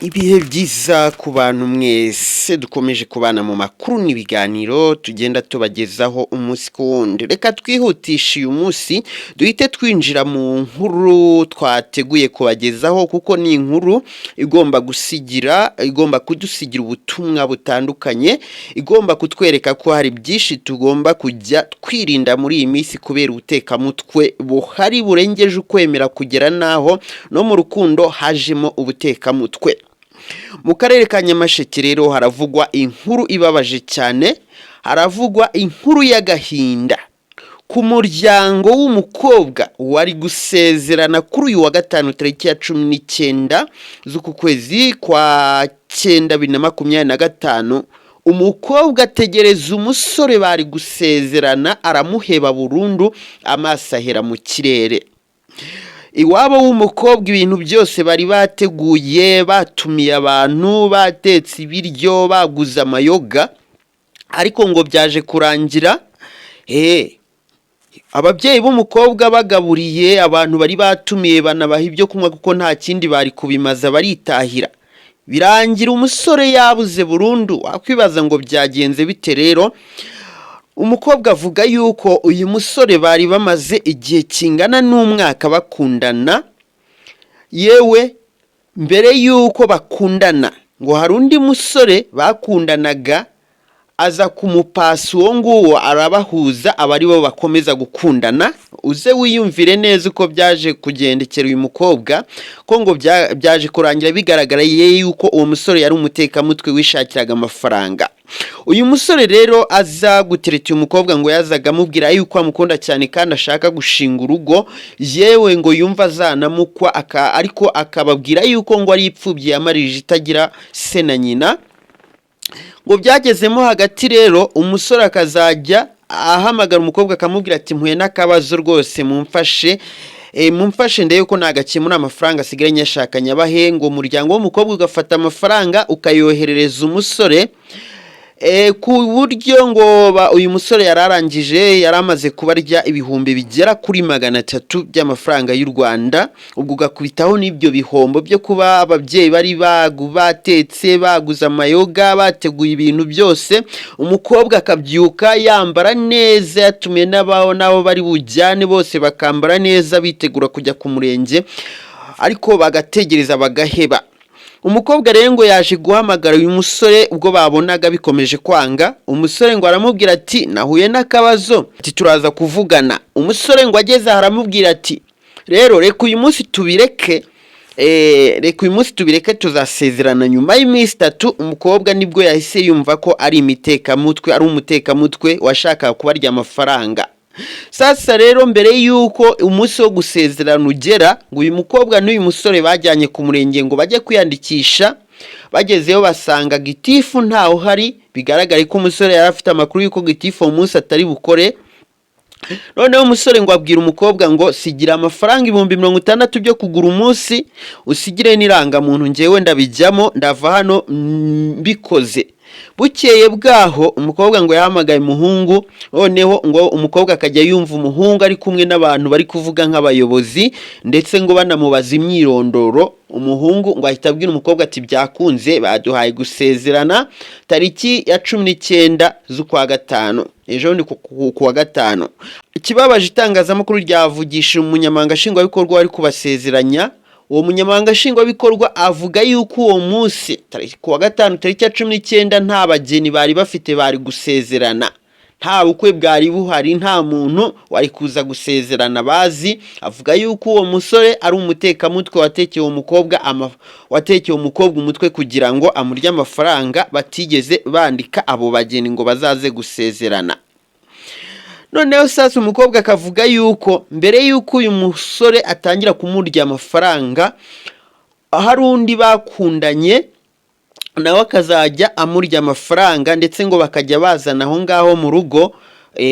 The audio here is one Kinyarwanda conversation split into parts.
Ibihe byiza ku bantu mwese dukomeje kubana mu makuru n'ibiganiro tugenda tubagezaho umunsi ku wundi. Reka twihutishe uyu munsi duhite twinjira mu nkuru twateguye kubagezaho kuko ni inkuru igomba kudusigira ubutumwa butandukanye, igomba kutwereka ko hari byinshi tugomba kujya twirinda muri iyi minsi kubera ubutekamutwe buhari burengeje ukwemera kugera naho no mu rukundo hajemo ubutekamutwe. Mu karere ka Nyamasheke rero haravugwa inkuru ibabaje cyane, haravugwa inkuru y'agahinda ku muryango w'umukobwa wari gusezerana kuri uyu wa gatanu tariki ya 19 z'uku kwezi kwa 9 2025. Umukobwa ategereza umusore bari gusezerana aramuheba burundu, amaso ahera mu kirere. Iwabo w'umukobwa ibintu byose bari bateguye, batumiye abantu, batetse ibiryo, baguze amayoga, ariko ngo byaje kurangira ababyeyi b'umukobwa bagaburiye abantu bari batumiye banabaha ibyo kunywa kuko nta kindi bari kubimaza baritahira. Birangira umusore yabuze burundu. Wakwibaza ngo byagenze bite rero? Umukobwa avuga yuko uyu musore bari bamaze igihe kingana n'umwaka bakundana, yewe mbere yuko bakundana ngo hari undi musore bakundanaga aza kumupasa uwo nguwo arabahuza, abari bo bakomeza gukundana. Uze wiyumvire neza uko byaje kugendekera uyu mukobwa, ko ngo byaje kurangira bigaragara yuko uwo musore yari umutekamutwe wishakiraga amafaranga. Uyu musore rero aza gutereta umukobwa ngo yazaga amubwira yuko amukunda cyane kandi ashaka gushinga urugo, yewe ngo yumva azanamukwa ariko akababwira yuko ngo ari ipfubyi yamarije itagira se na nyina. Ngo byagezemo hagati rero umusore akazajya ahamagara umukobwa akamubwira ati mpuye n'akabazo rwose mumfashe ndeye ko nagakemura amafaranga asigaye yashakanye abahe. Ngo umuryango w'umukobwa ugafata amafaranga ukayoherereza umusore, ku buryo ngo uyu musore yararangije yaramaze kubarya ibihumbi bigera kuri 300 by'amafaranga y'u Rwanda. Ubwo gakubitaho n'ibyo bihombo byo kuba ababyeyi bari batetse, baguza amayoga, bateguye ibintu byose. Umukobwa akabyuka yambara neza, yatumye nabo bari bujyane bose bakambara neza bitegura kujya ku murenge, ariko bagategereza bagaheba. Umukobwa rero ngo yaje guhamagara uyu musore ubwo babonaga bikomeje kwanga. Umusore ngo aramubwira ati nahuye n'akabazo, ati turaza kuvugana. Umusore ngo ageze aramubwira ati rero reka uyu munsi tubireke tuzasezerana nyuma y'iminsi 3. Umukobwa nibwo yahise yumva ko ari umutekamutwe washaka kubarya amafaranga. Sasa rero mbere yuko umunsi wo gusezerana ugera, ngo uyu mukobwa n'uyu musore bajyanye ku murenge ngo bajye kwiyandikisha. Bagezeyo basanga gitifu ntaho hari, bigaragara ko umusore yari afite amakuru yuko gitifu umunsi atari bukore. Noneho umusore ngo abwira umukobwa ngo sigira amafaranga 60,000 byo kugura umunsi, usigire n'irangamuntu njyewe ndabijyamo ndava hano mbikoze. Bukeye bwaho umukobwa ngo yahamagaye umuhungu, noneho ngo umukobwa akajya yumva umuhungu ari kumwe n'abantu bari kuvuga nk'abayobozi ndetse ngo banamubaza imyirondoro. Umuhungu ngo ahita abwira umukobwa ati byakunze baduhaye gusezerana tariki ya 19 z'ukwa gatanu, ejo ni ku wa gatanu. Ikibabaje itangazamakuru ryavugisha umunyamabanga nshingwabikorwa wari kubasezeranya. Uwo munyamabanga nshingwabikorwa avuga yuko uwo munsi ku wa gatanu tariki ya 19 nta bageni bari bafite bari gusezerana, nta bukwe bwari buhari, nta muntu wari kuza gusezerana bazi. Avuga yuko uwo musore ari umutekamutwe watekeye umukobwa umutwe kugira ngo amurye amafaranga, batigeze bandika abo bageni ngo bazaze gusezerana. Noneho sasa umukobwa akavuga yuko mbere yuko uyu musore atangira kumurya amafaranga, hari undi bakundanye nawe akazajya amurya amafaranga, ndetse ngo bakajya bazana aho ngaho mu rugo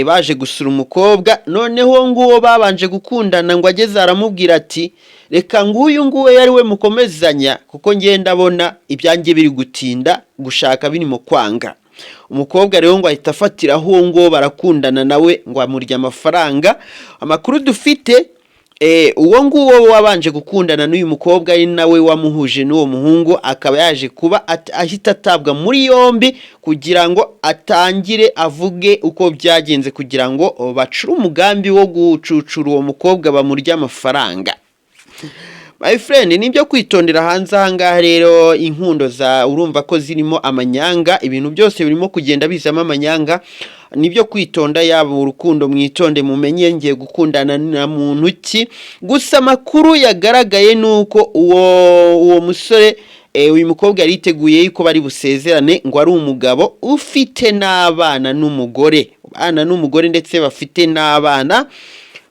baje gusura umukobwa. Noneho nguwo babanje gukundana ngo ageze aramubwira ati reka nguwo yari we mukomezanya kuko ngenda abona ibyanjye biri gutinda gushaka birimo kwanga. Umukobwa rero ngo ahita afatiraho ngo barakundana nawe ngo amurya amafaranga. Amakuru dufite uwo nguwo wabanje gukundana n'uyu mukobwa ari nawe wamuhuje n'uwo muhungu akaba yaje kuba ahita atabwa muri yombi kugira ngo atangire avuge uko byagenze kugira ngo bacure umugambi wo gucucura uwo mukobwa bamurya amafaranga. My friend, nibyo kwitondera hanze ahangaha rero, inkundo za urumva ko zirimo amanyanga, ibintu byose birimo kugenda bizamo amanyanga. Nibyo kwitonda, yaba urukundo mwitonde, mumenye ngiye gukundana na muntu ki. Gusa makuru yagaragaye nuko uwo musore uyu mukobwa yari yiteguye yuko bari busezerane, ngo ari umugabo ufite n'abana n'umugore ndetse bafite n'abana,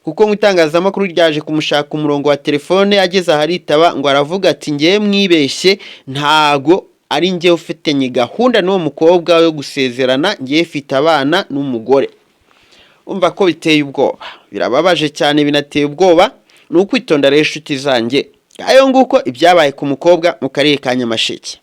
kuko nk'itangazamakuru ryaje kumushaka umurongo wa telefone, ageze aharitaba ngo aravuga ati ngiye mwibeshye, ntago ari ngiye ufitanye gahunda n'uwo mukobwa yo gusezerana, ngiye mfite abana n'umugore. Umva ko biteye ubwoba, birababaje cyane, binateye ubwoba. Ni ukwitonda rero inshuti zanjye. Ayo nguko ibyabaye ku mukobwa mu karere ka Nyamasheke.